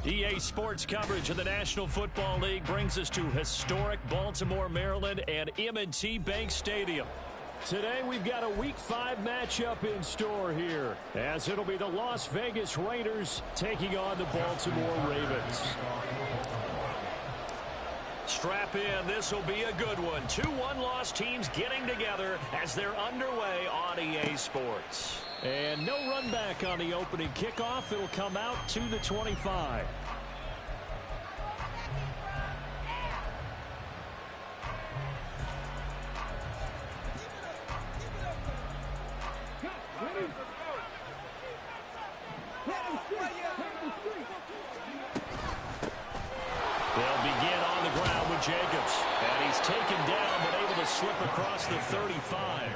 EA Sports coverage of the National Football League brings us to historic Baltimore, Maryland, and M&T Bank Stadium. Today, we've got a Week 5 matchup in store here, as it'll be the Las Vegas Raiders taking on the Baltimore Ravens. Strap in, this will be a good one. 2 one-loss teams getting together as they're underway on EA Sports. And no run back on the opening kickoff. It'll come out to the 25. They'll begin on the ground with Jacobs. And he's taken down but able to slip across the 35.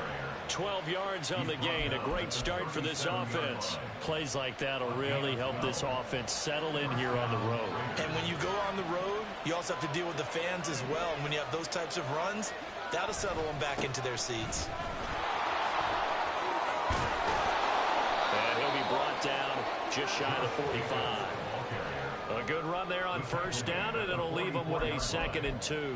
12 yards on the gain. A great start for this offense. Plays like that will really help this offense settle in here on the road. And when you go on the road, you also have to deal with the fans as well. And when you have those types of runs, that'll settle them back into their seats. And he'll be brought down just shy of the 45. A good run there on first down, and it'll leave them with a 2nd and 2.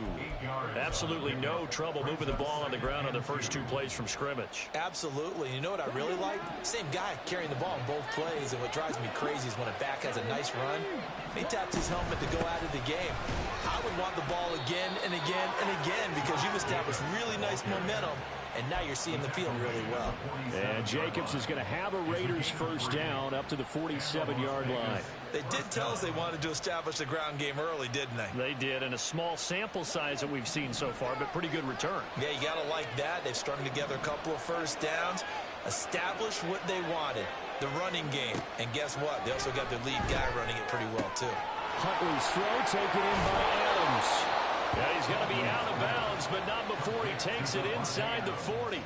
Absolutely no trouble moving the ball on the ground on the first 2 plays from scrimmage. Absolutely. You know what I really like? Same guy carrying the ball in both plays, and what drives me crazy is when a back has a nice run, he taps his helmet to go out of the game. I would want the ball again and again and again because you've established really nice momentum, and now you're seeing the field really well. And Jacobs is going to have a Raiders first down up to the 47-yard line. They did tell us they wanted to establish the ground game early, didn't they? They did, and a small sample size that we've seen so far, but pretty good return. Yeah, you got to like that. They've strung together a couple of first downs, established what they wanted, the running game. And guess what? They also got their lead guy running it pretty well, too. Huntley's throw taken in by Adams. Yeah, he's going to be out of bounds, but not before he takes it inside the 40.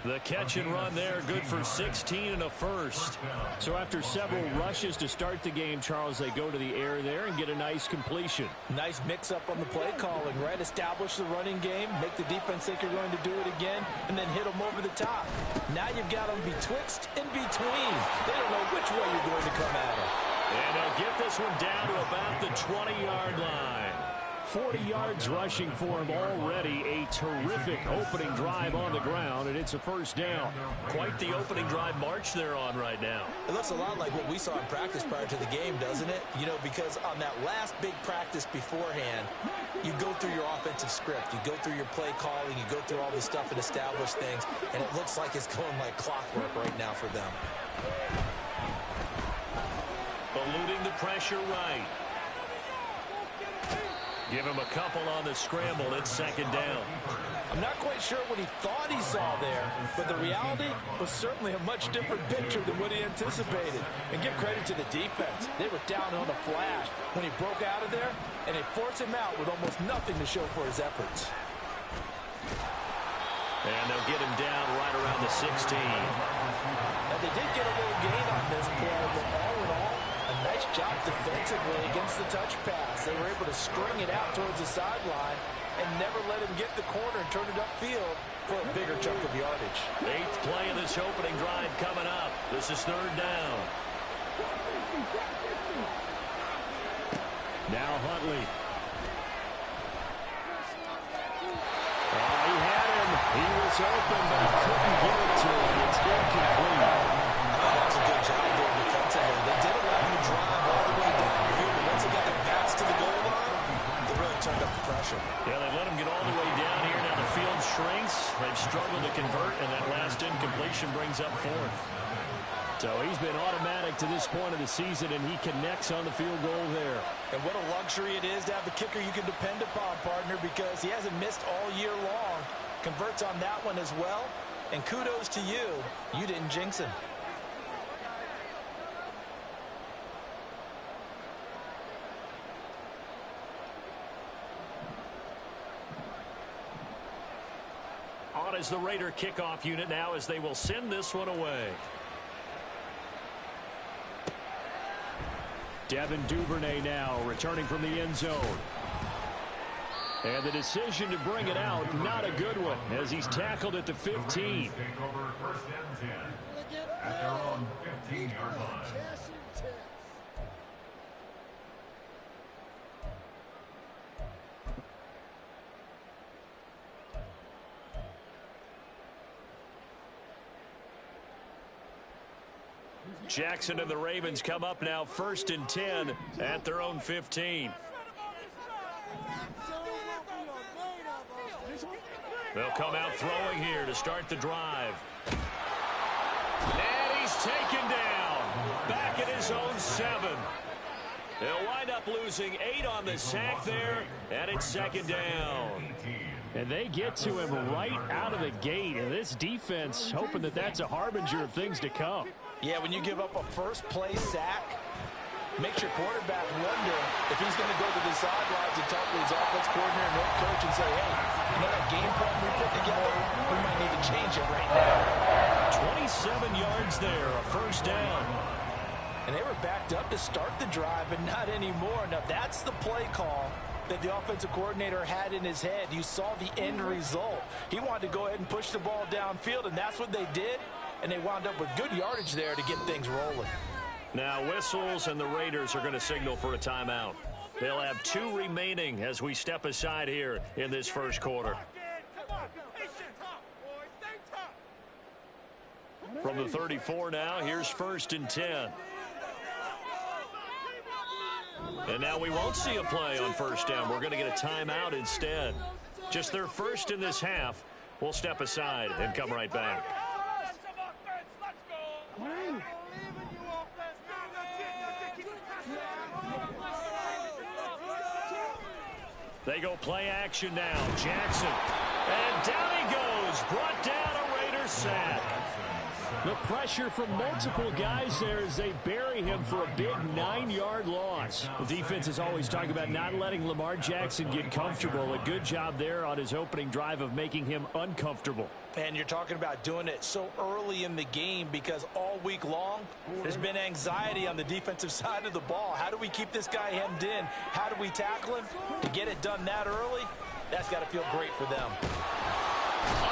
The catch and run there, good for 16 and a first. So after several rushes to start the game, Charles, they go to the air there and get a nice completion. Nice mix-up on the play calling, right? Establish the running game, make the defense think you're going to do it again, and then hit them over the top. Now you've got them betwixt and between. They don't know which way you're going to come at them. And they'll get this one down to about the 20-yard line. 40 yards rushing for him already. A terrific opening drive on the ground, and it's a first down. Quite the opening drive march they're on right now. It looks a lot like what we saw in practice prior to the game, doesn't it? You know, because on that last big practice beforehand, you go through your offensive script. You go through your play calling. You go through all this stuff and establish things, and it looks like it's going like clockwork right now for them. Eluding the pressure right. Give him a couple on the scramble. It's 2nd down. I'm not quite sure what he thought he saw there, but the reality was certainly a much different picture than what he anticipated. And give credit to the defense. They were down on a flash when he broke out of there, and they forced him out with almost nothing to show for his efforts. And they'll get him down right around the 16. Now, they did get a little gain on this play, but all in all, a nice job defensively against the touch pass. They were able to string it out towards the sideline and never let him get the corner and turn it upfield for a bigger chunk of yardage. 8th play of this opening drive coming up. This is 3rd down. Now Huntley. He had him. He was open, but he couldn't get it to him. It's incomplete. That's a good job there defensively. They did allow him to drive all the way down the field, but once they got their backs to the goal line, they really turned up the pressure. Yeah, they let him get all the way down here. Now the field shrinks. They've struggled to convert, and that last incompletion brings up 4th. So he's been automatic to this point of the season, and he connects on the field goal there. And what a luxury it is to have a kicker you can depend upon, partner, because he hasn't missed all year long. Converts on that one as well. And kudos to you. You didn't jinx him. On is the Raider kickoff unit now as they will send this one away. Devin Duvernay now returning from the end zone. And the decision to bring it out, not a good one, as he's tackled at the 15. At their own 15-yard line. Jackson and the Ravens come up now 1st and 10 at their own 15. They'll come out throwing here to start the drive. And he's taken down. Back at his own 7. They'll wind up losing 8 on the sack there, and it's 2nd down. And they get to him right out of the gate. And this defense hoping that that's a harbinger of things to come. Yeah, when you give up a first-play sack, makes your quarterback wonder if he's going to go to the sidelines and talk to his offense coordinator and head coach and say, hey, you know that game plan we put together? We might need to change it right now. 27 yards there, a 1st down. And they were backed up to start the drive, but not anymore. Now, that's the play call that the offensive coordinator had in his head. You saw the end result. He wanted to go ahead and push the ball downfield, and that's what they did. And they wound up with good yardage there to get things rolling. Now whistles, and the Raiders are going to signal for a timeout. They'll have 2 remaining as we step aside here in this first quarter. From the 34 now, here's 1st and 10. And now we won't see a play on 1st down. We're going to get a timeout instead. Just their first in this half. We'll step aside and come right back. They go play action now. Jackson. And down he goes. Brought down a Raiders sack. The pressure from multiple guys there as they bury him for a big 9-yard loss. The defense is always talking about not letting Lamar Jackson get comfortable. A good job there on his opening drive of making him uncomfortable. And you're talking about doing it so early in the game because all week long there's been anxiety on the defensive side of the ball. How do we keep this guy hemmed in? How do we tackle him? To get it done that early, that's got to feel great for them.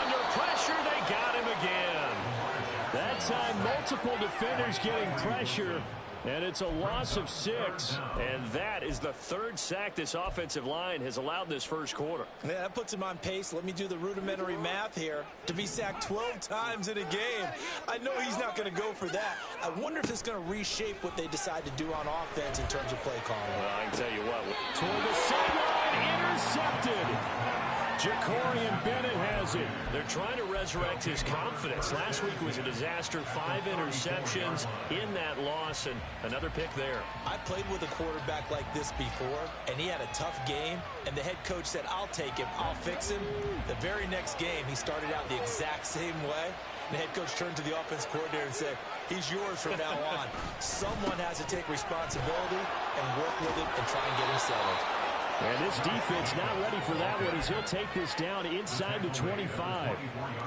Under pressure, they got him again. That time, multiple defenders getting pressure, and it's a loss of 6. And that is the 3rd sack this offensive line has allowed this first quarter. Yeah, that puts him on pace. Let me do the rudimentary math here. To be sacked 12 times in a game, I know he's not going to go for that. I wonder if it's going to reshape what they decide to do on offense in terms of play calling. Well, I can tell you what. Toward the sideline, intercepted. Jacorian Bennett has it. They're trying to resurrect his confidence. Last week was a disaster. 5 interceptions in that loss, and another pick there. I played with a quarterback like this before, and he had a tough game, and the head coach said, I'll take him, I'll fix him. The very next game, he started out the exact same way. The head coach turned to the offense coordinator and said, he's yours from now on. Someone has to take responsibility and work with him and try and get him settled. And this defense not ready for that one as he'll take this down inside the 25.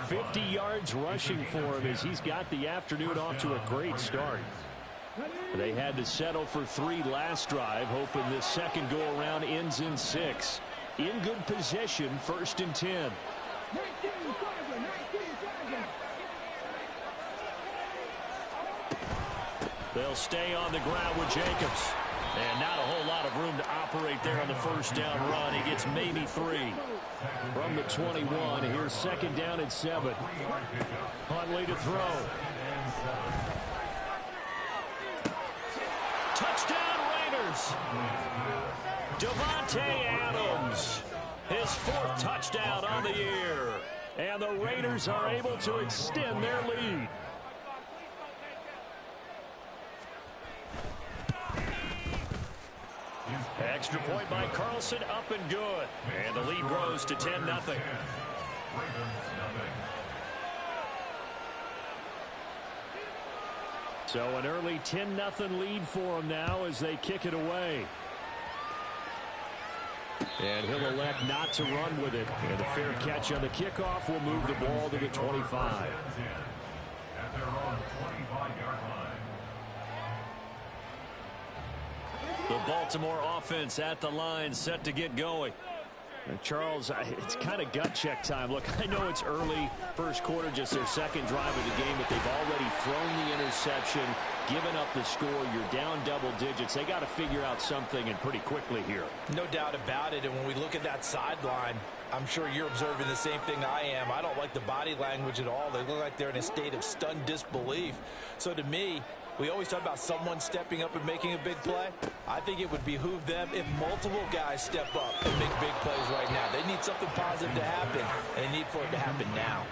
50 yards rushing for him as he's got the afternoon off to a great start. They had to settle for 3 last drive, hoping this second go-around ends in 6. In good position, 1st and 10. They'll stay on the ground with Jacobs. And not a whole lot of room to operate there on the 1st down run. He gets maybe 3. From the 21, here's 2nd down and 7. Huntley to throw. Touchdown Raiders. Davante Adams. His 4th touchdown on the year. And the Raiders are able to extend their lead. Extra point by Carlson, up and good. And the lead grows to 10-0. So an early 10-0 lead for them now as they kick it away. And he'll elect not to run with it. And a fair catch on the kickoff will move the ball to the 25. The Baltimore offense at the line, set to get going. And Charles, it's kind of gut check time. Look, I know it's early, first quarter, just their 2nd drive of the game, but they've already thrown the interception, given up the score. You're down double digits. They got to figure out something, and pretty quickly here. No doubt about it. And when we look at that sideline, I'm sure you're observing the same thing I am. I don't like the body language at all. They look like they're in a state of stunned disbelief. So to me, We always talk about someone stepping up and making a big play. I think it would behoove them if multiple guys step up and make big plays right now. They need something positive to happen, and they need for it to happen now.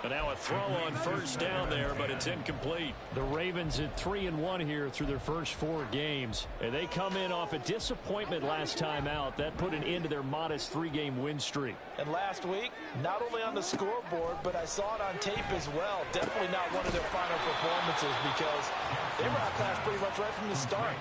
And now a throw on first down there, but it's incomplete. The Ravens at 3-1 here through their first 4 games. And they come in off a disappointment last time out. That put an end to their modest 3-game win streak. And last week, not only on the scoreboard, but I saw it on tape as well. Definitely not one of their final performances because they were outclassed pretty much right from the start.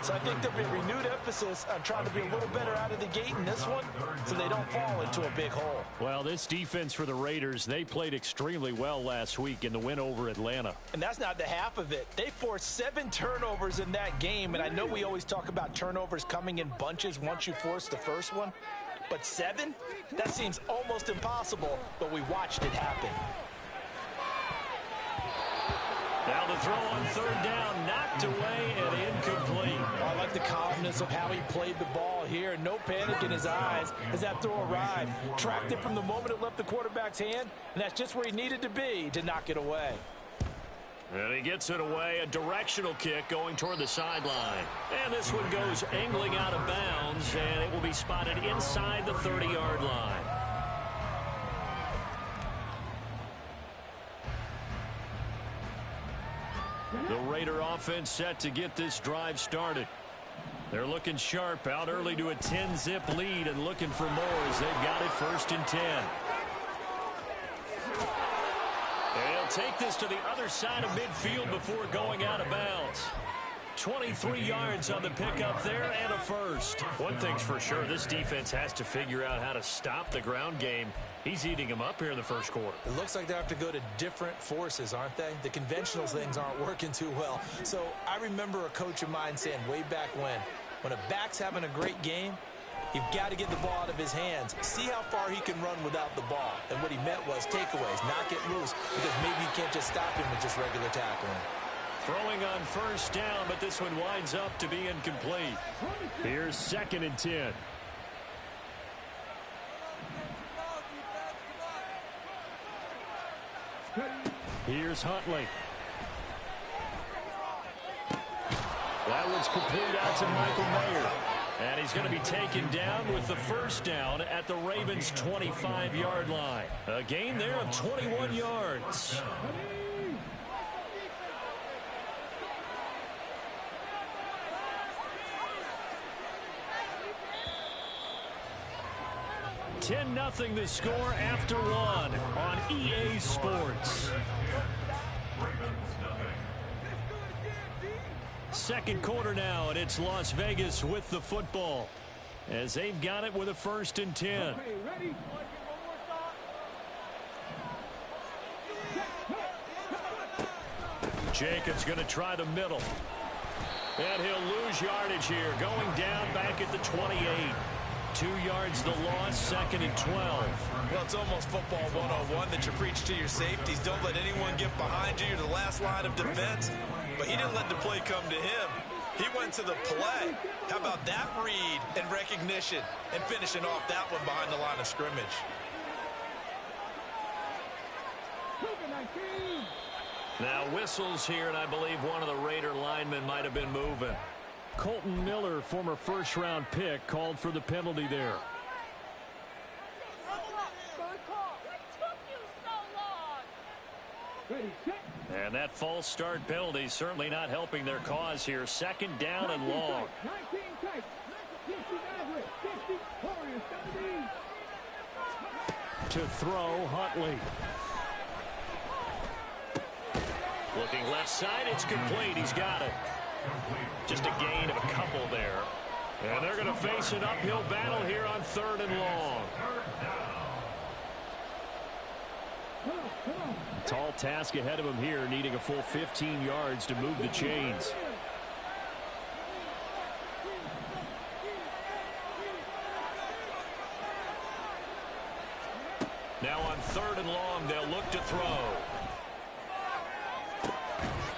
So I think there'll be a renewed emphasis on trying to be a little better out of the gate in this one so they don't fall into a big hole. Well, this defense for the Raiders, they played extremely well last week in the win over Atlanta. And that's not the half of it. They forced 7 turnovers in that game, and I know we always talk about turnovers coming in bunches once you force the first one, but 7? That seems almost impossible, but we watched it happen. Now the throw on third down, knocked away and incomplete. I like the calmness of how he played the ball here. No panic in his eyes as that throw arrived. Tracked it from the moment it left the quarterback's hand, and that's just where he needed to be to knock it away. And he gets it away, a directional kick going toward the sideline. And this one goes angling out of bounds, and it will be spotted inside the 30-yard line. The Raider offense set to get this drive started. They're looking sharp, out early to a 10-zip lead and looking for more as they've got it 1st and 10. They'll take this to the other side of midfield before going out of bounds. 23 yards on the pickup there and a first. One thing's for sure, this defense has to figure out how to stop the ground game. He's eating them up here in the first quarter. It looks like they have to go to different forces, aren't they? The conventional things aren't working too well. So I remember a coach of mine saying way back when a back's having a great game, you've got to get the ball out of his hands. See how far he can run without the ball. And what he meant was takeaways, not get loose, because maybe you can't just stop him with just regular tackling. Throwing on first down, but this one winds up to be incomplete. Here's 2nd and 10. Here's Huntley. That one's complete out to Michael Mayer. And he's going to be taken down with the first down at the Ravens' 25-yard line. A gain there of 21 yards. $10-0 the score after 1 on EA Sports. Second quarter now, and it's Las Vegas with the football as they've got it with a 1st and 10. Jacobs going to try the middle. And he'll lose yardage here, going down back at the 28. 2 yards the loss, 2nd and 12. Well, it's almost football 101 that you preach to your safeties. Don't let anyone get behind you. You're the last line of defense. But he didn't let the play come to him. He went to the play. How about that read and recognition and finishing off that one behind the line of scrimmage? Now whistles here, and I believe one of the Raider linemen might have been moving. Colton Miller, former first-round pick, called for the penalty there. And that false start penalty certainly not helping their cause here. 2nd down and long. To throw, Huntley. Looking left side, it's complete. He's got it. Just a gain of a couple there. And they're going to face an uphill battle here on 3rd and long. Tall task ahead of him here, needing a full 15 yards to move the chains. Now on 3rd and long, they'll look to throw.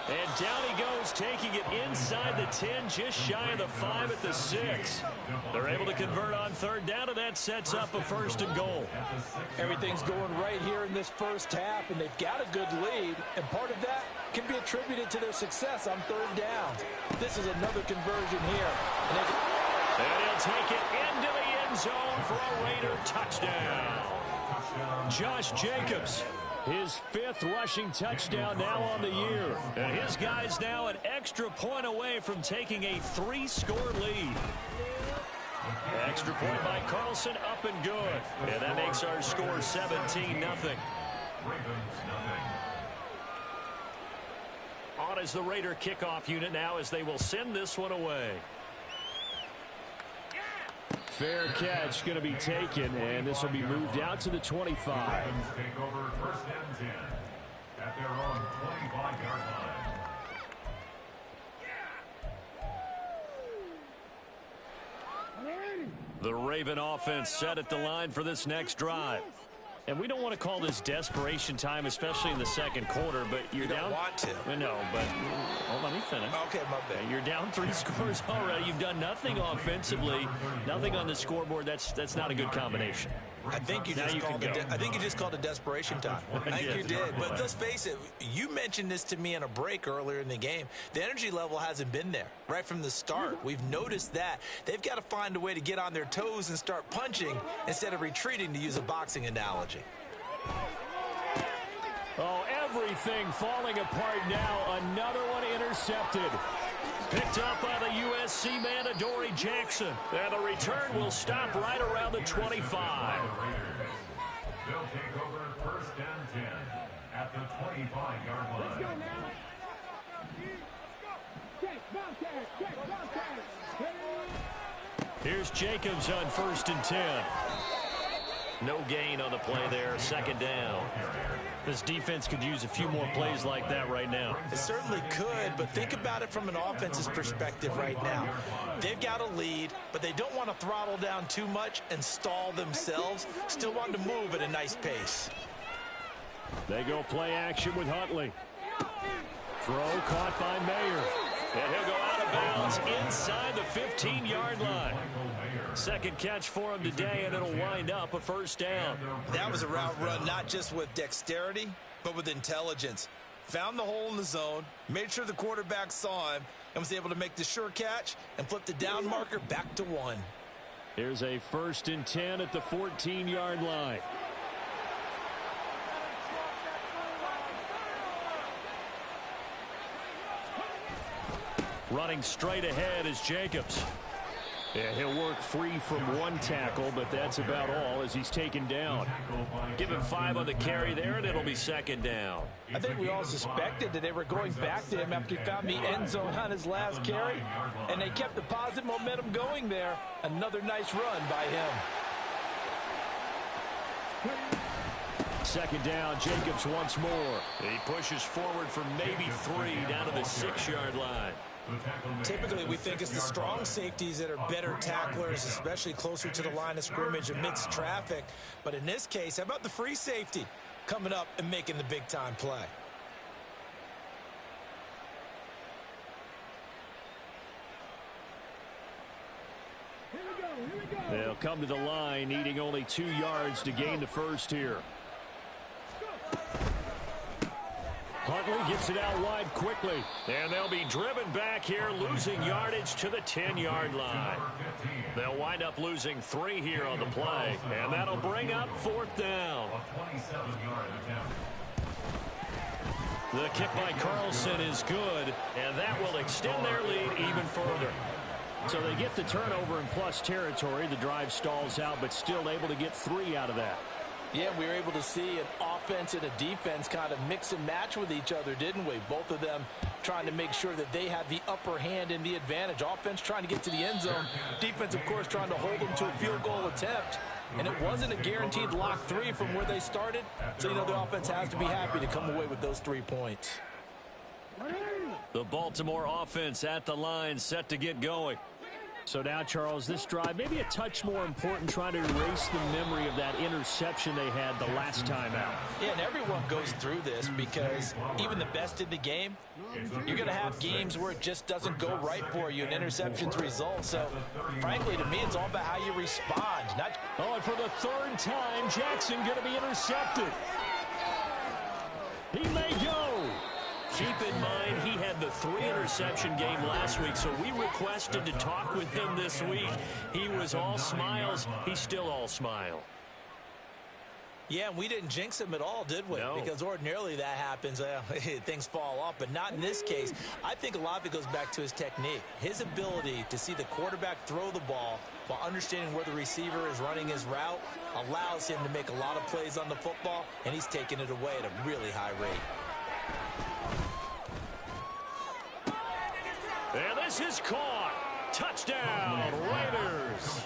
And down he goes Eagles taking it inside the 10, just shy of the 5 at the 6. They're able to convert on third down, and that sets up a 1st and goal. Everything's going right here in this first half, and they've got a good lead, and part of that can be attributed to their success on third down. This is another conversion here. And he'll take it into the end zone for a Raider touchdown. Josh Jacobs, his 5th rushing touchdown now on the year. And his guys now an extra point away from taking a 3-score lead. Extra point by Carlson, up and good. And that makes our score 17-0. On is the Raider kickoff unit now as they will send this one away. Fair catch going to be taken, and this will be moved out to the 25. Take over 1st and 10 at their own 25-yard line. The Raven offense set at the line for this next drive. And we don't want to call this desperation time, especially in the second quarter, but you're down. You don't want to. No, but let me finish. Okay, my bad. You're down 3 scores already. You've done nothing offensively, nothing on the scoreboard. That's not a good combination. I think you just called it desperation time. I think you did. But let's face it, you mentioned this to me in a break earlier in the game. The energy level hasn't been there right from the start. We've noticed that. They've got to find a way to get on their toes and start punching instead of retreating, to use a boxing analogy. Oh, everything falling apart now. Another one intercepted. Picked up by the USC man, Adoree Jackson. And the return will stop right around the 25. They'll take over 1st and 10 at the 25-yard line. Let's go now. Here's Jacobs on 1st and 10. No gain on the play there, 2nd down. This defense could use a few more plays like that right now. It certainly could, but think about it from an offense's perspective right now. They've got a lead, but they don't want to throttle down too much and stall themselves. Still want to move at a nice pace. They go play action with Huntley. Throw caught by Mayer. And he'll go out of bounds inside the 15-yard line. 2nd catch for him today, and it'll wind up a 1st down. That was a route run not just with dexterity, but with intelligence. Found the hole in the zone, made sure the quarterback saw him, and was able to make the sure catch and flip the down marker back to 1. Here's a 1st and 10 at the 14-yard line. Running straight ahead is Jacobs. Yeah, he'll work free from 1 tackle, but that's about all as he's taken down. Give him 5 on the carry there, and it'll be 2nd down. I think we all suspected that they were going back to him after he found the end zone on his last carry, and they kept the positive momentum going there. Another nice run by him. 2nd down, Jacobs once more. He pushes forward for maybe 3 down to the 6-yard line. Typically, we think it's the strong safeties that are better tacklers, especially closer to the line of scrimmage amidst traffic. But in this case, how about the free safety coming up and making the big-time play? They'll come to the line, needing only 2 yards to gain the 1st here. Huntley gets it out wide quickly. And they'll be driven back here, losing yardage to the 10-yard line. They'll wind up losing 3 here on the play, and that'll bring up 4th down. The kick by Carlson is good, and that will extend their lead even further. So they get the turnover in plus territory. The drive stalls out, but still able to get 3 out of that. Yeah, we were able to see an offense and a defense kind of mix and match with each other, didn't we? Both of them trying to make sure that they had the upper hand and the advantage. Offense trying to get to the end zone. Defense, of course, trying to hold them to a field goal attempt. And it wasn't a guaranteed lock 3 from where they started. So, you know, the offense has to be happy to come away with those 3 points. The Baltimore offense at the line, set to get going. So now, Charles, this drive, maybe a touch more important, trying to erase the memory of that interception they had the last time out. Yeah, and everyone goes through this because even the best in the game, you're going to have games where it just doesn't go right for you and interceptions result. So, frankly, to me, it's all about how you respond. Oh, and for the third time, Jackson going to be intercepted. He may go. Keep in mind, he had the 3-interception game last week, so we requested to talk with him this week. He was all smiles. He's still all smile. Yeah, and we didn't jinx him at all, did we? No. Because ordinarily that happens, things fall off, but not in this case. I think a lot of it goes back to his technique. His ability to see the quarterback throw the ball while understanding where the receiver is running his route allows him to make a lot of plays on the football, and he's taking it away at a really high rate. And this is caught. Touchdown, Raiders.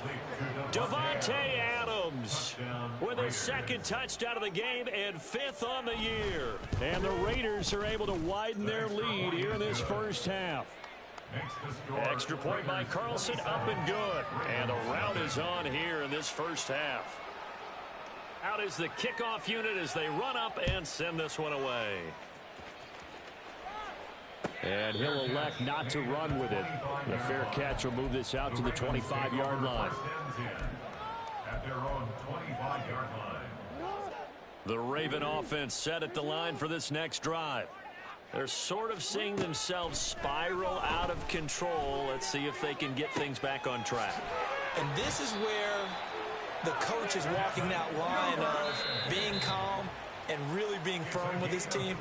Davante Adams with his second touchdown of the game and 5th on the year. And the Raiders are able to widen their lead here in this first half. Extra point by Carlson, up and good. And the route is on here in this first half. Out is the kickoff unit as they run up and send this one away. And he'll elect not to run with it. The fair catch will move this out to the 25-yard line. At their own 25-yard line. The Raven offense set at the line for this next drive. They're sort of seeing themselves spiral out of control. Let's see if they can get things back on track. And this is where the coach is walking that line of being calm and really being firm with his team.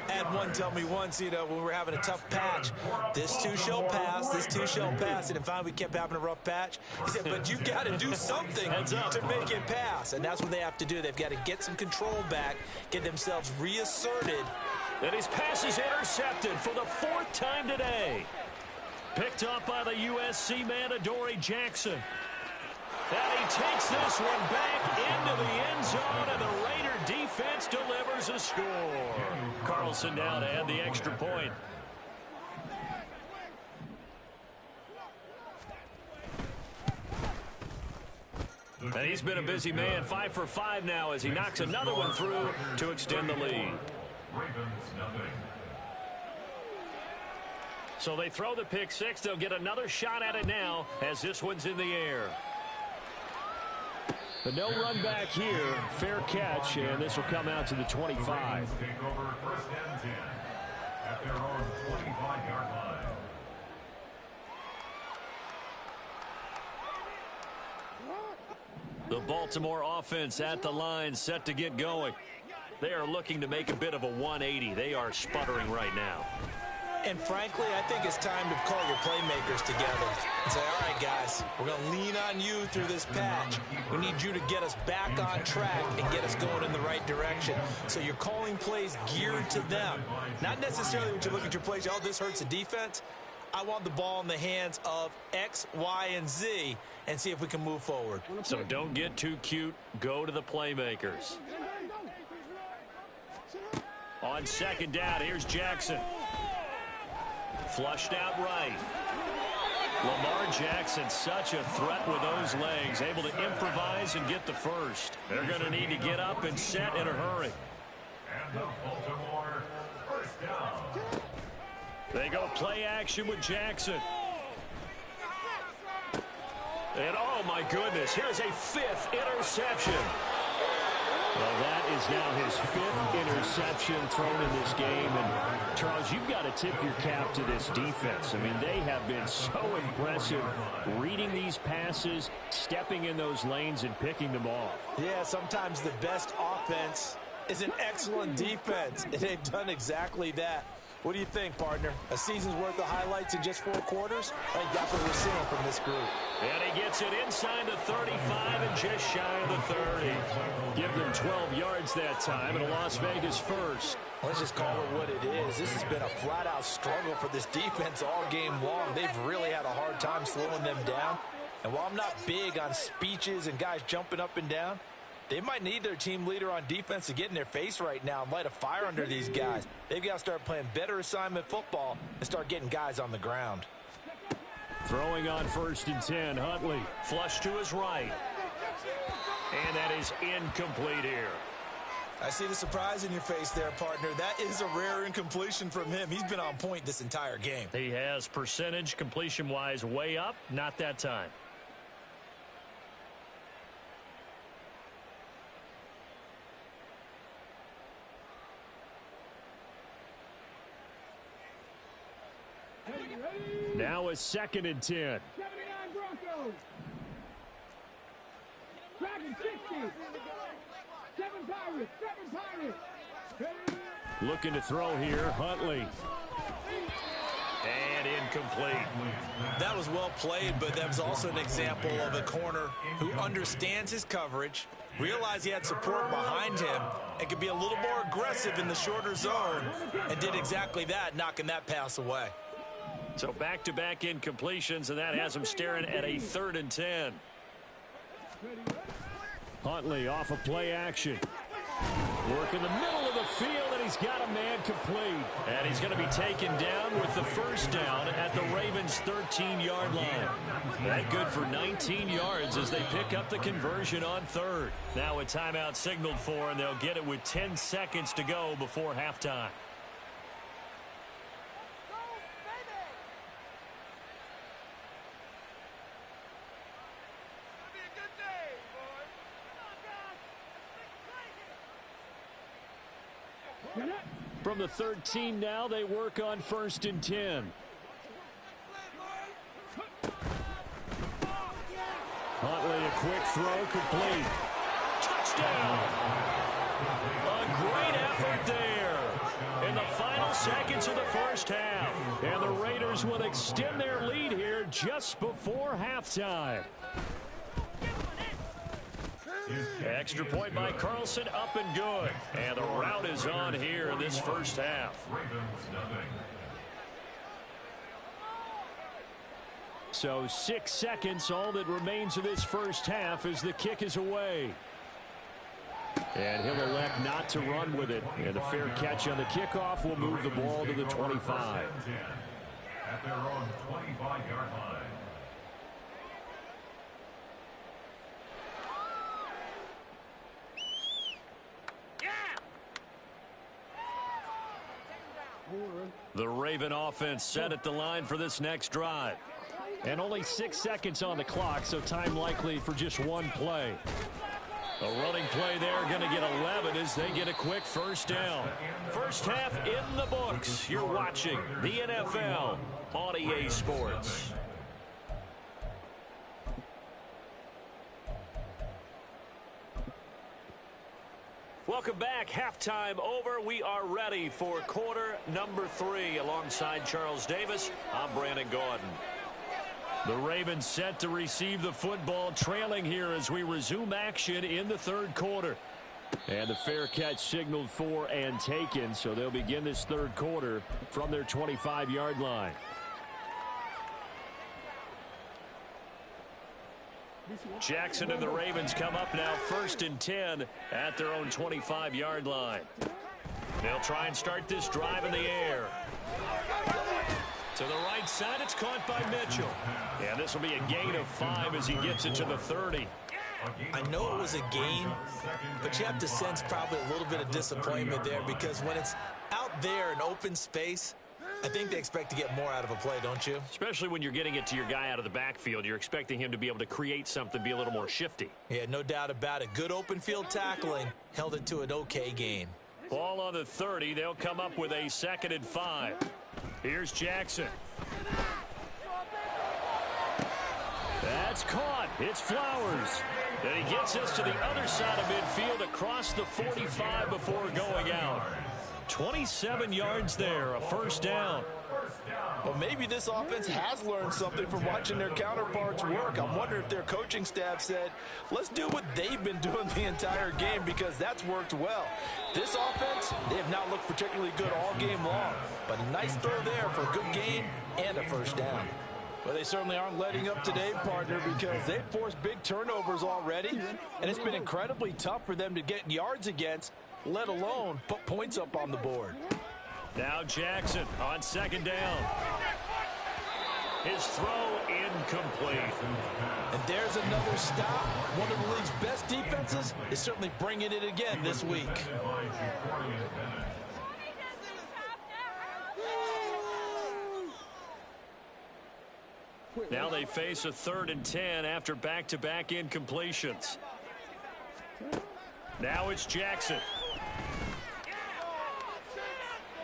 I had one tell me once, when we were having a tough patch, this too shall pass, this too shall pass. And finally we kept having a rough patch. He said, but you got to do something to make it pass. And that's what they have to do. They've got to get some control back, get themselves reasserted. And his pass is intercepted for the 4th time today. Picked up by the USC man, Adoree Jackson. And he takes this one back into the end zone, and the Raider defense delivers a score. Carlson now to add the extra point. And he's been a busy man, 5 for 5 now as he knocks another one through to extend the lead. So they throw the pick 6. They'll get another shot at it now as this one's in the air. But no run back here. Fair catch, and this will come out to the 25. Take over 1st and 10 at their own 25-yard line. The Baltimore offense at the line, set to get going. They are looking to make a bit of a 180. They are sputtering right now. And frankly, I think it's time to call your playmakers together and say, all right, guys, we're going to lean on you through this patch. We need you to get us back on track and get us going in the right direction. So you're calling plays geared to them. Not necessarily when you look at your plays, oh, this hurts the defense. I want the ball in the hands of X, Y, and Z and see if we can move forward. So don't get too cute. Go to the playmakers. On 2nd down, here's Jackson. Flushed out right. Lamar Jackson, such a threat with those legs, able to improvise and get the first. They're going to need to get up and set in a hurry. And the Baltimore 1st down. They go play action with Jackson. And oh my goodness, here's a 5th interception. Well, that is now his 5th interception thrown in this game. And, Charles, you've got to tip your cap to this defense. I mean, they have been so impressive reading these passes, stepping in those lanes, and picking them off. Yeah, sometimes the best offense is an excellent defense, and they've done exactly that. What do you think, partner? A season's worth of highlights in just 4 quarters? I think that's what we're seeing from this group. And he gets it inside the 35 and just shy of the 30. Give them 12 yards that time, and a Las Vegas first. Let's just call it what it is. This has been a flat-out struggle for this defense all game long. They've really had a hard time slowing them down. And while I'm not big on speeches and guys jumping up and down, they might need their team leader on defense to get in their face right now and light a fire under these guys. They've got to start playing better assignment football and start getting guys on the ground. Throwing on 1st and 10, Huntley. Flush to his right. And that is incomplete here. I see the surprise in your face there, partner. That is a rare incompletion from him. He's been on point this entire game. He has percentage completion-wise way up, not that time. Now a 2nd and 10. 79 Broncos. Dragon 60. 7 Pirates. 7 Pirates. Looking to throw here, Huntley. And incomplete. That was well played, but that was also an example of a corner who understands his coverage, realized he had support behind him, and could be a little more aggressive in the shorter zone, and did exactly that, knocking that pass away. So back-to-back incompletions, and that has him staring at a 3rd and 10. Huntley off of play action. Work in the middle of the field, and he's got a man complete. And he's going to be taken down with the 1st down at the Ravens' 13-yard line. That good for 19 yards as they pick up the conversion on 3rd. Now a timeout signaled for, and they'll get it with 10 seconds to go before halftime. From the 13 now, they work on 1st and 10. Huntley, a quick throw, complete. Touchdown! A great effort there in the final seconds of the 1st half. And the Raiders will extend their lead here just before halftime. Extra point by Carlson, up and good. And the route is on here in this 1st half. So 6 seconds, all that remains of this 1st half as the kick is away. And he'll elect not to run with it. And a fair catch on the kickoff will move the ball to the 25. At their own 25-yard line. The Raven offense set at the line for this next drive. And only 6 seconds on the clock, so time likely for just one play. A running play there, going to get 11 as they get a quick 1st down. 1st half in the books. You're watching the NFL on EA Sports. Welcome back. Halftime over. We are ready for quarter number 3. Alongside Charles Davis, I'm Brandon Gaudin. The Ravens set to receive the football, trailing here as we resume action in the 3rd quarter. And the fair catch signaled for and taken, so they'll begin this 3rd quarter from their 25-yard line. Jackson and the Ravens come up now 1st and 10 at their own 25-yard line. They'll try and start this drive in the air. To the right side, it's caught by Mitchell. And this will be a gain of 5 as he gets it to the 30. I know it was a gain, but you have to sense probably a little bit of disappointment there because when it's out there in open space, I think they expect to get more out of a play, don't you? Especially when you're getting it to your guy out of the backfield. You're expecting him to be able to create something, be a little more shifty. Yeah, no doubt about it. Good open field tackling. Held it to an okay gain. Ball on the 30. They'll come up with a 2nd and 5. Here's Jackson. That's caught. It's Flowers. And he gets us to the other side of midfield across the 45 before going out. 27 yards there, a 1st down. Well, maybe this offense has learned something from watching their counterparts work. I'm wondering if their coaching staff said, let's do what they've been doing the entire game because that's worked well. This offense, they have not looked particularly good all game long, but a nice throw there for a good gain and a 1st down. Well, they certainly aren't letting up today, partner, because they've forced big turnovers already, and it's been incredibly tough for them to get yards against, let alone put points up on the board. Now Jackson on 2nd down. His throw lead. And there's another stop. One of the league's best defenses is certainly bringing it again this week. Now they face a 3rd and 10 after back-to-back incompletions. Now it's Jackson.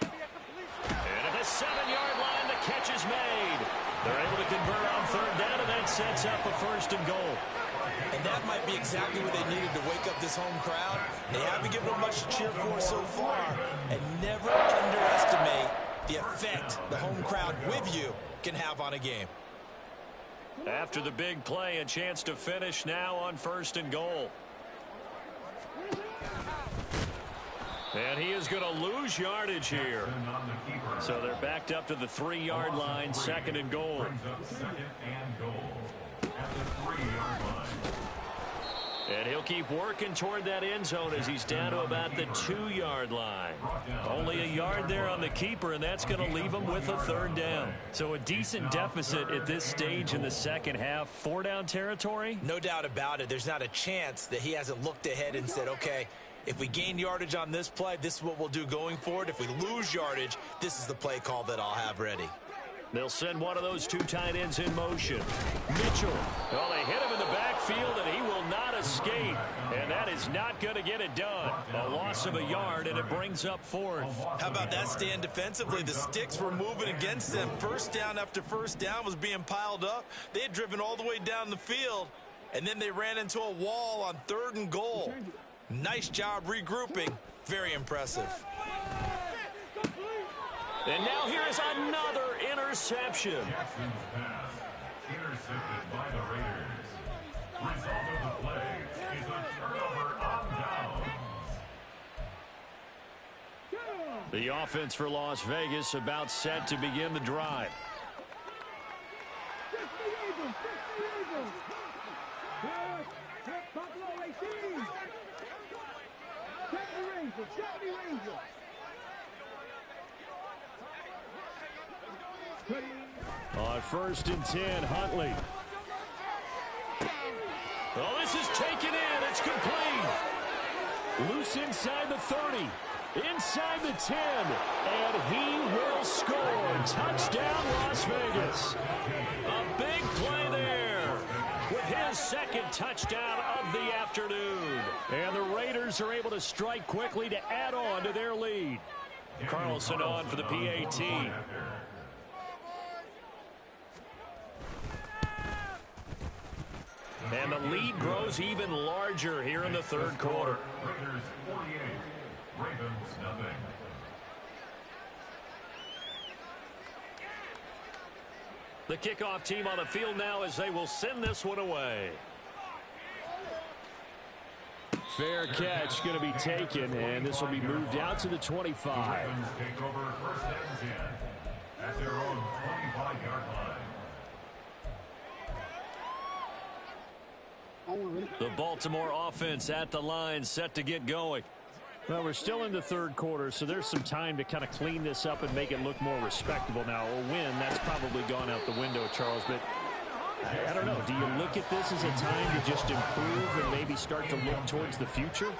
And at the 7-yard line, the catch is made. They're able to convert on 3rd down, and that sets up a 1st and goal. And that might be exactly what they needed to wake up this home crowd. They haven't given them much to cheer for so far. And never underestimate the effect the home crowd with you can have on a game. After the big play, a chance to finish now on 1st and goal. And he is going to lose yardage here. So they're backed up to the 3-yard line, 2nd and goal. And he'll keep working toward that end zone as he's down to about the 2-yard line. Only a yard there on the keeper, and that's going to leave him with a 3rd down. So a decent deficit at this stage in the second half. 4-down territory? No doubt about it. There's not a chance that he hasn't looked ahead and said, okay, if we gain yardage on this play, this is what we'll do going forward. If we lose yardage, this is the play call that I'll have ready. They'll send one of those 2 tight ends in motion. Mitchell. Well, they hit him in the backfield, and he will not escape. And that is not going to get it done. A loss of a yard, and it brings up 4th. How about that stand defensively? The sticks were moving against them. 1st down after 1st down was being piled up. They had driven all the way down the field, and then they ran into a wall on 3rd and goal. Nice job regrouping. Very impressive. And now here is another interception. Jackson's pass intercepted by the Raiders. Result of the play is a turnover on downs. The offense for Las Vegas about set to begin the drive. On 1st and 10, Huntley. Oh, this is taken in. It's complete. Loose inside the 30. Inside the 10. And he will score. Touchdown, Las Vegas. A big play there with his 2nd touchdown of the afternoon. And the Raiders are able to strike quickly to add on to their lead. Carlson on for the PAT. And the lead grows even larger here in the 3rd quarter. Raiders 48, Ravens nothing. The kickoff team on the field now as they will send this one away. Fair catch going to be taken, and this will be moved out to the 25. Ravens take over 1st and 10 at their own 25-yard line. The Baltimore offense at the line, set to get going. Well, we're still in the 3rd quarter, so there's some time to kind of clean this up and make it look more respectable. Now, a win, that's probably gone out the window, Charles, but I don't know. Do you look at this as a time to just improve and maybe start to look towards the future?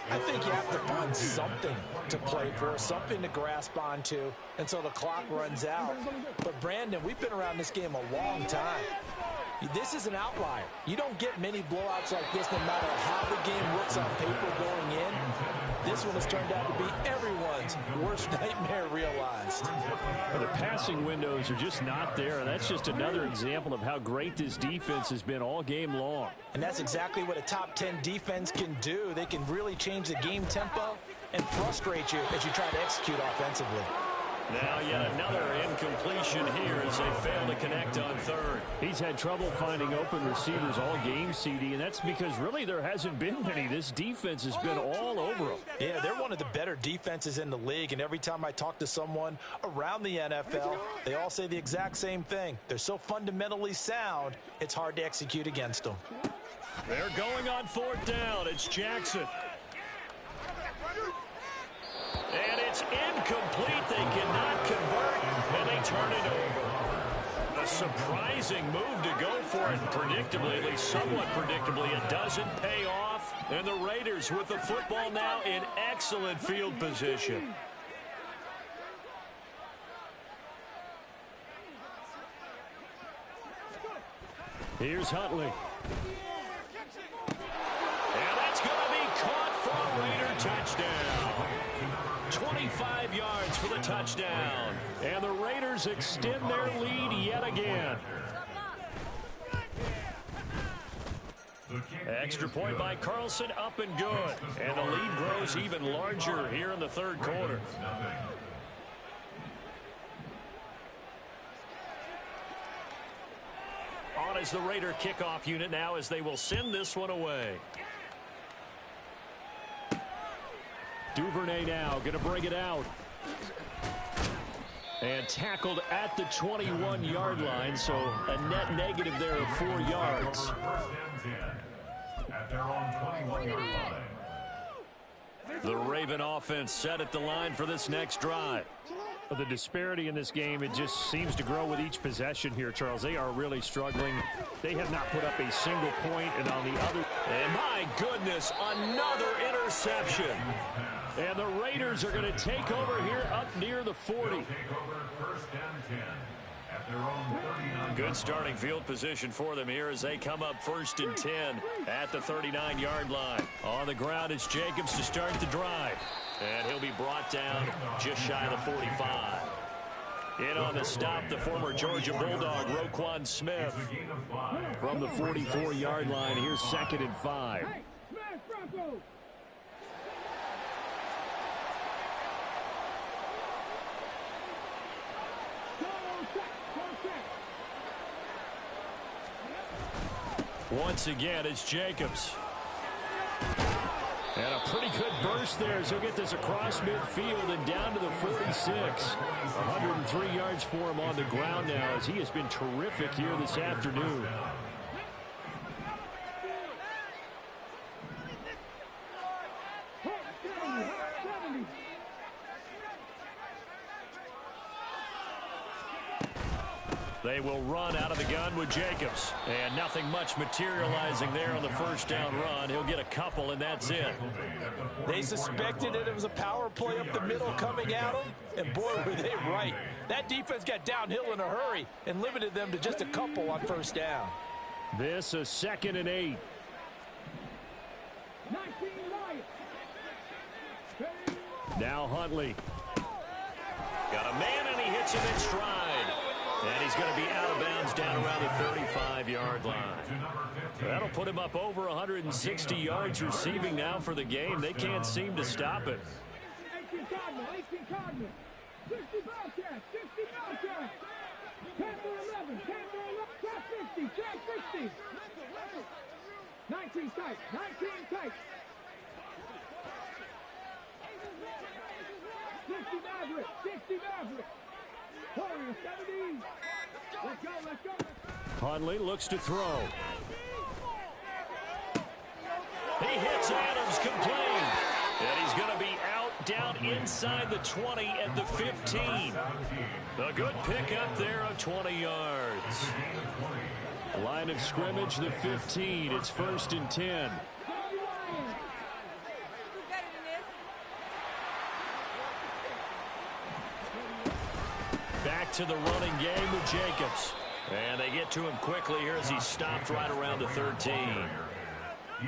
I think you have to find something to play for, something to grasp onto until the clock runs out. But, Brandon, we've been around this game a long time. This is an outlier. You don't get many blowouts like this no matter how the game looks on paper going in. This one has turned out to be everyone's worst nightmare realized. Well, the passing windows are just not there, and that's just another example of how great this defense has been all game long. And that's exactly what a top 10 defense can do. They can really change the game tempo and frustrate you as you try to execute offensively. Now yet another incompletion here as they fail to connect on 3rd. He's had trouble finding open receivers all game, CD, and that's because really there hasn't been many. This defense has been all over them. Yeah, they're one of the better defenses in the league, and every time I talk to someone around the NFL, they all say the exact same thing. They're so fundamentally sound, it's hard to execute against them. They're going on 4th down. It's Jackson. And it's incomplete. They cannot convert, and they turn it over. A surprising move to go for it. Predictably, at least somewhat predictably, it doesn't pay off. And the Raiders with the football now in excellent field position. Here's Huntley. And that's going to be caught for a Raider touchdown. 25 yards for the touchdown. And the Raiders extend their lead yet again. Extra point by Carlson, up and good. And the lead grows even larger here in the third quarter. On is the Raider kickoff unit now as they will send this one away. Duvernay now going to bring it out. And tackled at the 21-yard line, so a net negative there of 4 yards. At their own 21-yard line. The Raven offense set at the line for this next drive. The disparity in this game, it just seems to grow with each possession here, Charles. They are really struggling. They have not put up a single point, and on the other... And my goodness, another interception. And the Raiders are going to take over here up near the 40. Take over first and 10 at their own 39. Good starting field position for them here as they come up first and 10 at the 39-yard line. On the ground, it's Jacobs to start the drive. And he'll be brought down just shy of the 45. In on the stop, the former Georgia Bulldog, Roquan Smith. From the 44-yard line, here's 2nd and 5. Once again, it's Jacobs. And a pretty good burst there as he'll get this across midfield and down to the 46. 103 yards for him on the ground now as he has been terrific here this afternoon. They will run out of the gun with Jacobs. And nothing much materializing there on the first down run. He'll get a couple, and that's it. They suspected it was a power play up the middle coming at them, and boy, were they right. That defense got downhill in a hurry and limited them to just a couple on first down. This is 2nd and 8. Now Huntley. Got a man, and he hits him in stride. And he's going to be out of bounds down around the 35-yard line. That'll put him up over 160 yards receiving now for the game. They can't seem to stop it. 18 Cardinal, 18 Cardinal. 60 Bobcats, 60 Bobcats. 10 for 11, 10 for 11. Track 60, track 60. 19 tight, 19 tight. 60 Maverick, 60 Maverick. Warriors, 70. Let's go, let's go. Huntley looks to throw. He hits Adams complete. And he's going to be out down inside the 20 at the 15. A good pickup there of 20 yards. Line of scrimmage, the 15. It's 1st and 10. Back to the running game with Jacobs. And they get to him quickly here as he stopped right around the 13.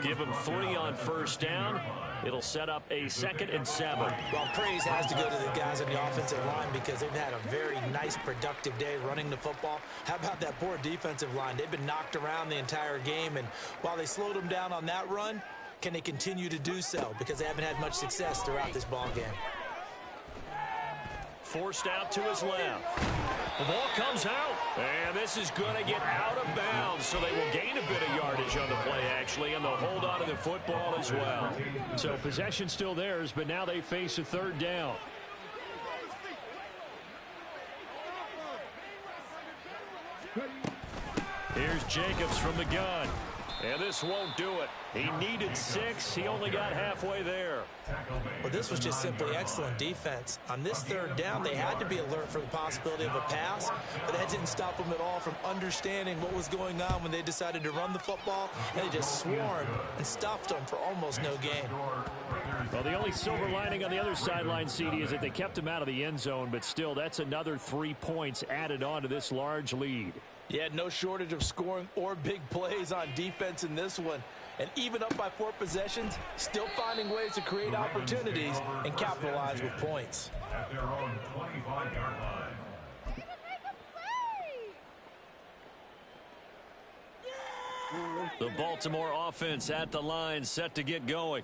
Give him 3 on first down. It'll set up a 2nd and 7. Well, praise has to go to the guys on the offensive line because they've had a very nice, productive day running the football. How about that poor defensive line? They've been knocked around the entire game, and while they slowed them down on that run, can they continue to do so? Because they haven't had much success throughout this ball game. Forced out to his left. The ball comes out, and this is going to get out of bounds, so they will gain a bit of yardage on the play, actually, and they'll hold on to the football as well. So possession still theirs, but now they face a 3rd down. Here's Jacobs from the gun. And this won't do it. He needed 6. He only got halfway there. Well, this was just simply excellent defense. On this third down, they had to be alert for the possibility of a pass, but that didn't stop them at all from understanding what was going on when they decided to run the football, and they just swarmed and stuffed them for almost no gain. Well, the only silver lining on the other sideline, CD, is that they kept him out of the end zone, but still, that's another 3 points added on to this large lead. Yeah, no shortage of scoring or big plays on defense in this one. And even up by 4 possessions, still finding ways to create opportunities and capitalize with points. At their own 25-yard line. The Baltimore offense at the line, set to get going.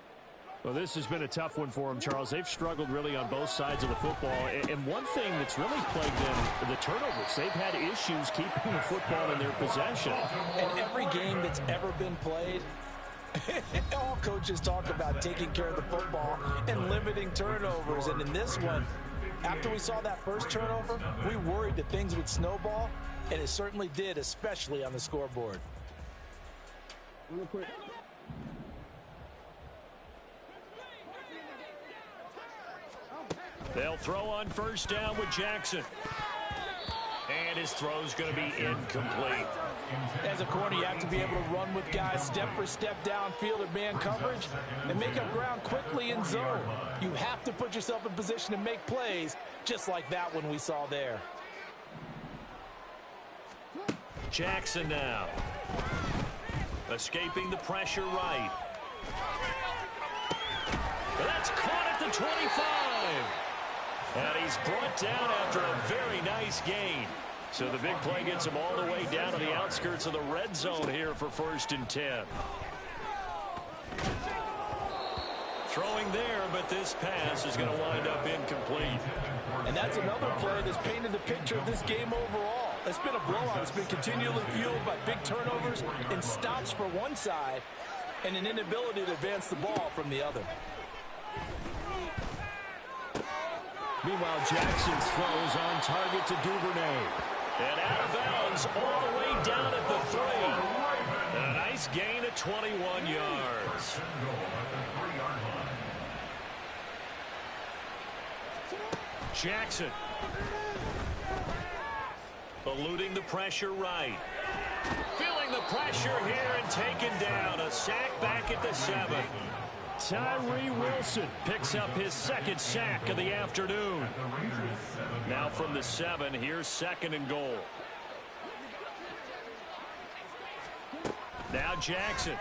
Well, this has been a tough one for them, Charles. They've struggled really on both sides of the football. And one thing that's really plagued them, the turnovers. They've had issues keeping the football in their possession. And every game that's ever been played, all coaches talk about taking care of the football and limiting turnovers. And in this one, after we saw that first turnover, we worried that things would snowball, and it certainly did, especially on the scoreboard. Real quick. They'll throw on first down with Jackson. And his throw's going to be incomplete. As a corner, you have to be able to run with guys step for step downfield in man coverage and make up ground quickly in zone. You have to put yourself in position to make plays, just like that one we saw there. Jackson now. Escaping the pressure right. That's caught at the 25. And he's brought down after a very nice gain. So the big play gets him all the way down to the outskirts of the red zone here for 1st and 10. Throwing there, but this pass is going to wind up incomplete. And that's another play that's painted the picture of this game overall. It's been a blowout. It's been continually fueled by big turnovers and stops for one side and an inability to advance the ball from the other. Meanwhile, Jackson's throw is on target to Duvernay. And out of bounds all the way down at the 3. And a nice gain of 21 yards. Jackson. Eluding the pressure right. Feeling the pressure here and taken down. A sack back at the 7. Tyree Wilson picks up his 2nd sack of the afternoon. Now from the 7, here's 2nd and goal. Now Jackson.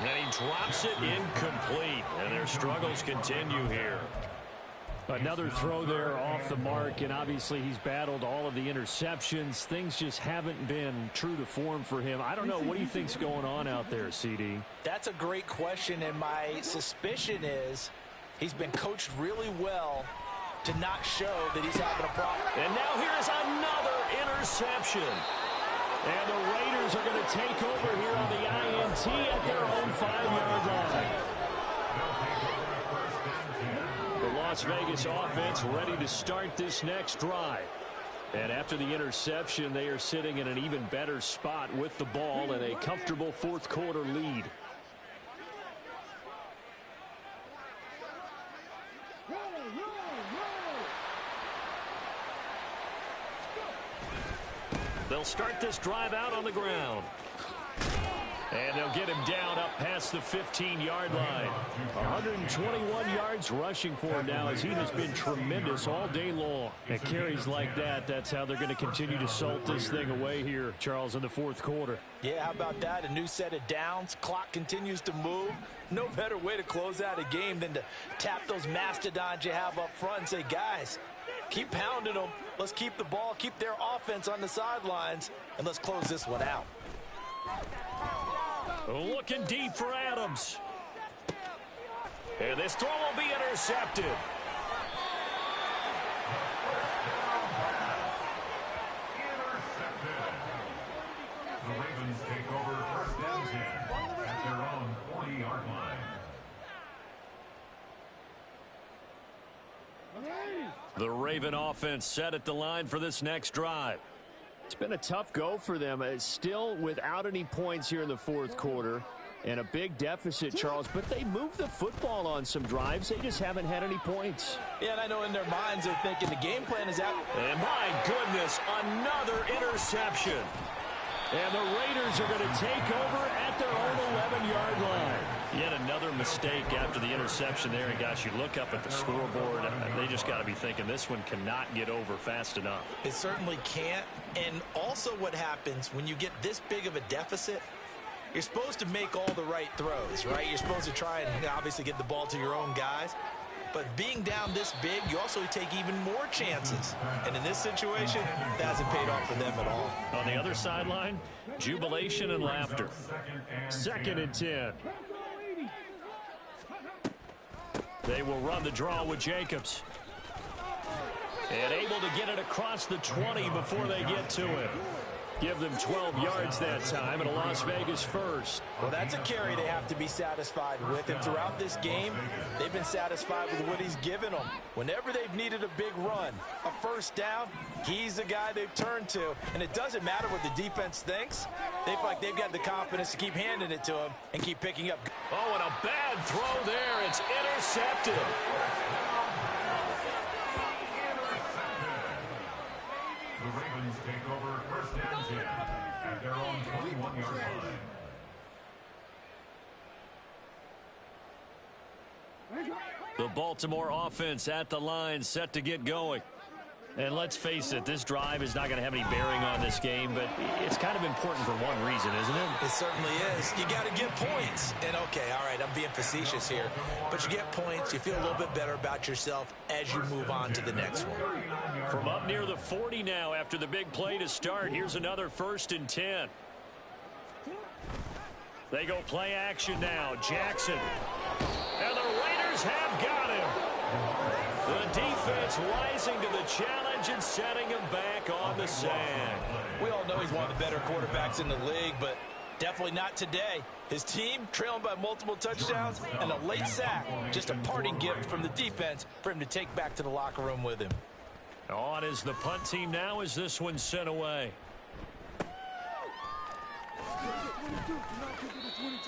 And he drops it incomplete. And their struggles continue here. Another throw there off the mark, and obviously he's battled all of the interceptions. Things just haven't been true to form for him. I don't know. What do you think's going on out there, CD? That's a great question, and my suspicion is he's been coached really well to not show that he's having a problem. And now here's another interception. And the Raiders are going to take over here on the INT at their own 5-yard line. Las Vegas offense ready to start this next drive. And after the interception, they are sitting in an even better spot with the ball and a comfortable 4th quarter lead. They'll start this drive out on the ground. And they'll get him down up past the 15-yard line. 121 yards rushing for him now, as he has been tremendous all day long. And carries like that, that's how they're going to continue to salt this thing away here, Charles, in the 4th quarter. Yeah, how about that? A new set of downs. Clock continues to move. No better way to close out a game than to tap those mastodons you have up front and say, guys, keep pounding them. Let's keep the ball, keep their offense on the sidelines, and let's close this one out. Looking deep for Adams. And this throw will be intercepted. The Ravens take over 1st and 10 at their own 40-yard line. The Raven offense set at the line for this next drive. It's been a tough go for them. It's still without any points here in the fourth quarter and a big deficit, Charles, but they moved the football on some drives. They just haven't had any points. Yeah, and I know in their minds they're thinking the game plan is out. And my goodness, another interception. And the Raiders are going to take over at their own 11-yard line. Yet another mistake after the interception there. And, gosh, you look up at the scoreboard, and they just got to be thinking this one cannot get over fast enough. It certainly can't. And also what happens when you get this big of a deficit, you're supposed to make all the right throws, right? You're supposed to try and obviously get the ball to your own guys. But being down this big, you also take even more chances. And in this situation, that hasn't paid off for them at all. On the other sideline, jubilation and laughter. 2nd and 10. They will run the draw with Jacobs. And able to get it across the 20 before they get to him. Give them 12 yards that time and a Las Vegas first. Well, that's a carry they have to be satisfied with. And throughout this game, they've been satisfied with what he's given them. Whenever they've needed a big run, a first down, he's the guy they've turned to. And it doesn't matter what the defense thinks. They feel like they've got the confidence to keep handing it to him and keep picking up. Oh, and a bad throw there. It's intercepted. The Ravens take over 1st and 10 at their own 21-yard line. The Baltimore offense at the line, set to get going. And let's face it, this drive is not going to have any bearing on this game, but it's kind of important for one reason, isn't it? It certainly is. You got to get points. And, okay, all right, I'm being facetious here. But you get points, you feel a little bit better about yourself as you move on to the next one. From up near the 40 now after the big play to start, here's another 1st and 10. They go play action now. Jackson. And the Raiders have got him. The defense rising to the challenge and setting him back on the sand. We all know he's one of the better quarterbacks in the league, but definitely not today. His team trailing by multiple touchdowns and a late sack. Just a parting gift from the defense for him to take back to the locker room with him. On is the punt team now as this one's sent away.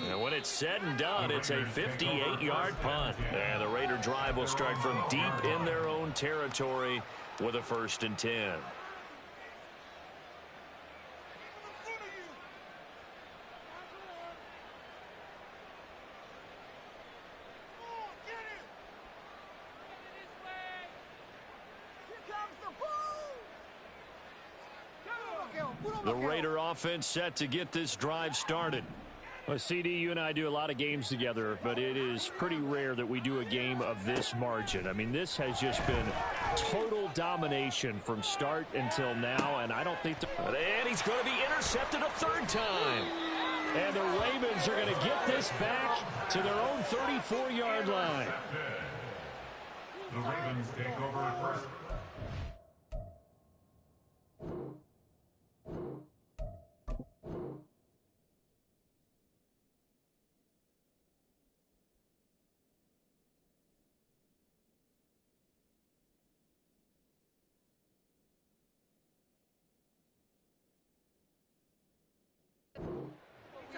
And when it's said and done, it's a 58-yard punt. And the Raider drive will start from deep in their own territory with a 1st and 10. The Raider offense set to get this drive started. Well, CD, you and I do a lot of games together, but it is pretty rare that we do a game of this margin. I mean, this has just been total domination from start until now, and I don't think... And he's going to be intercepted a 3rd time. And the Ravens are going to get this back to their own 34-yard line. The Ravens take over 1st.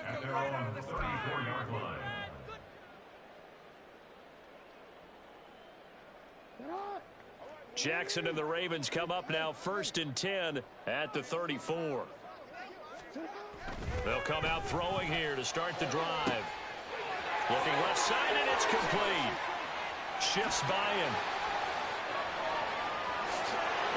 At their own 34-yard line. Jackson and the Ravens come up now 1st and 10 at the 34. They'll come out throwing here to start the drive. Looking left side, and it's complete. Shifts by him.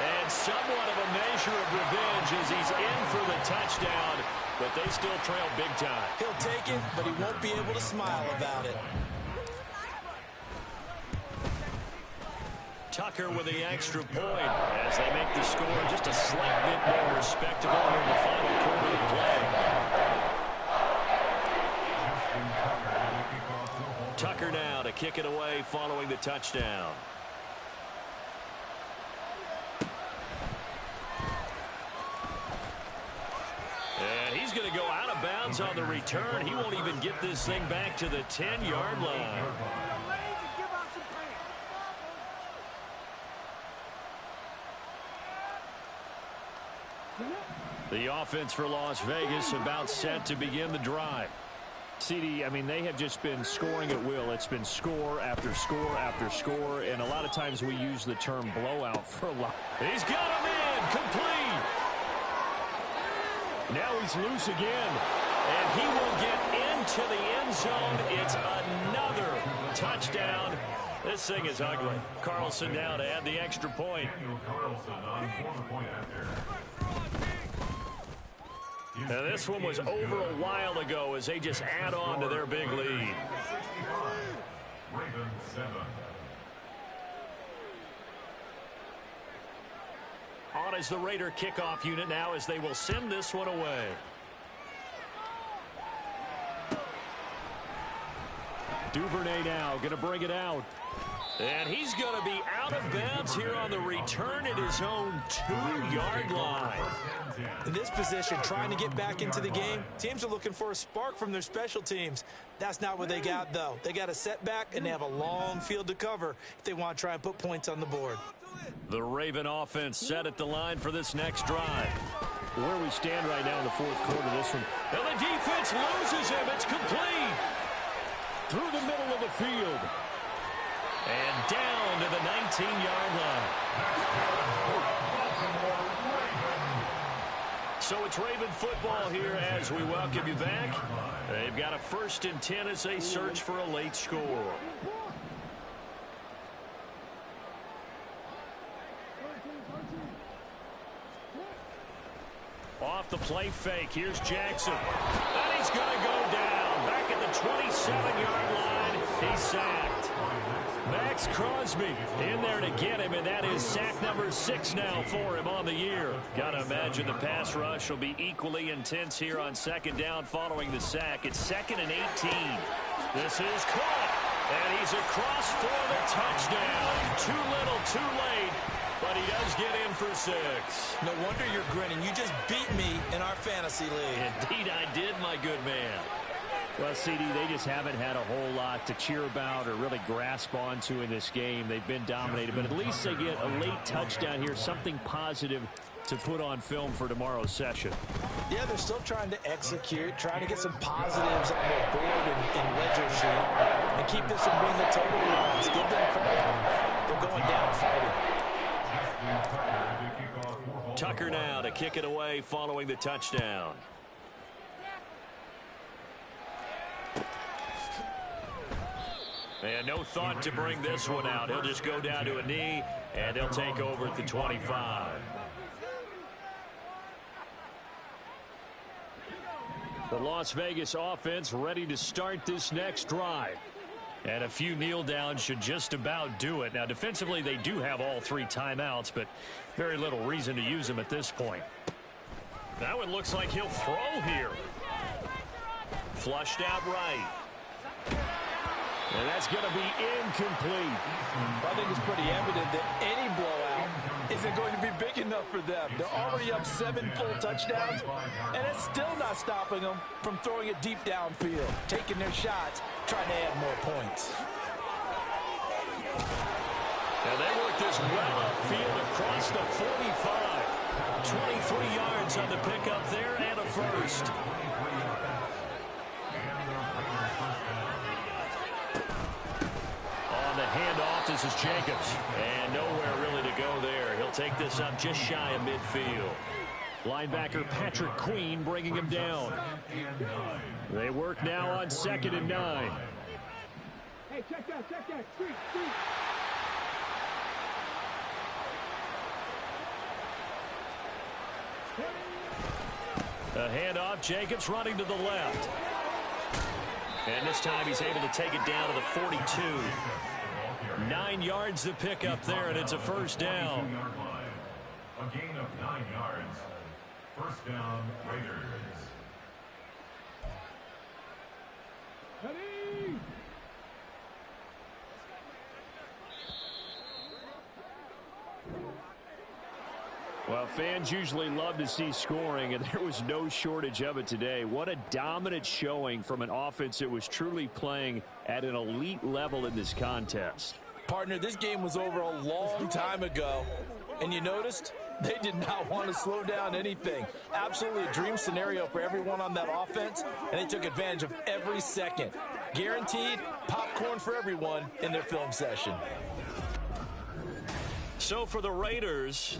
And somewhat of a measure of revenge as he's in for the touchdown, but they still trail big time. He'll take it, but he won't be able to smile about it. Tucker with the extra point as they make the score just a slight bit more respectable here in the final quarter of play. Tucker now to kick it away following the touchdown. And he's going to go out of bounds on the return. He won't even get this thing back to the 10-yard line. The offense for Las Vegas about set to begin the drive. CD, I mean, they have just been scoring at will. It's been score after score after score, and a lot of times we use the term blowout for a lot. He's got him in, complete. Now he's loose again, and he will get into the end zone. It's another touchdown. This thing is ugly. Carlson now to add the extra point. Now this one was over a while ago as they just add on to their big lead. On is the Raider kickoff unit now as they will send this one away. Duvernay now going to bring it out. And he's going to be out of bounds here on the return at his own 2-yard line. In this position, trying to get back into the game, teams are looking for a spark from their special teams. That's not what they got, though. They got a setback, and they have a long field to cover if they want to try and put points on the board. The Raven offense set at the line for this next drive. Where we stand right now in the fourth quarter, this one. And the defense loses him. It's complete. Through the middle of the field. And down to the 19-yard line. So it's Raven football here as we welcome you back. They've got a 1st and 10 as they search for a late score. Off the play fake. Here's Jackson. And he's going to go down. Back at the 27-yard line. He's sacked. Max Crosby in there to get him, and that is sack number 6 now for him on the year. Got to imagine the pass rush will be equally intense here on 2nd down following the sack. It's 2nd and 18. This is caught, and he's across for the touchdown. Too little, too late, but he does get in for 6. No wonder you're grinning. You just beat me in our fantasy league. Indeed I did, my good man. Well, CD, they just haven't had a whole lot to cheer about or really grasp onto in this game. They've been dominated, but at least they get a late touchdown here, something positive to put on film for tomorrow's session. Yeah, they're still trying to execute, trying to get some positives on their board and ledger sheet, and keep this from being a total loss. Give them credit. They're going down fighting. Tucker now to kick it away following the touchdown. And no thought to bring this one out. He'll just go down to a knee, and they'll take over at the 25. The Las Vegas offense ready to start this next drive. And a few kneel downs should just about do it. Now, defensively, they do have all 3 timeouts, but very little reason to use them at this point. That one looks like he'll throw here. Flushed out right. And that's going to be incomplete. I think it's pretty evident that any blowout isn't going to be big enough for them. They're already up 7 full touchdowns, and it's still not stopping them from throwing it deep downfield, taking their shots, trying to add more points. And they work this well upfield across the 45. 23 yards on the pickup there and a first. On the handoff, this is Jacobs. And nowhere really to go there. He'll take this up just shy of midfield. Linebacker Patrick Queen bringing him down. They work now on 2nd and 9. Hey, check that, street. A handoff, Jacobs running to the left. And this time he's able to take it down to the 42. 9 yards to pick up there, and it's a first down. A gain of 9 yards. First down, Raiders. Ready? Well, fans usually love to see scoring, and there was no shortage of it today. What a dominant showing from an offense that was truly playing at an elite level in this contest. Partner, this game was over a long time ago, and you noticed They did not want to slow down anything. Absolutely a dream scenario for everyone on that offense, and they took advantage of every second. Guaranteed popcorn for everyone in their film session. So for the Raiders...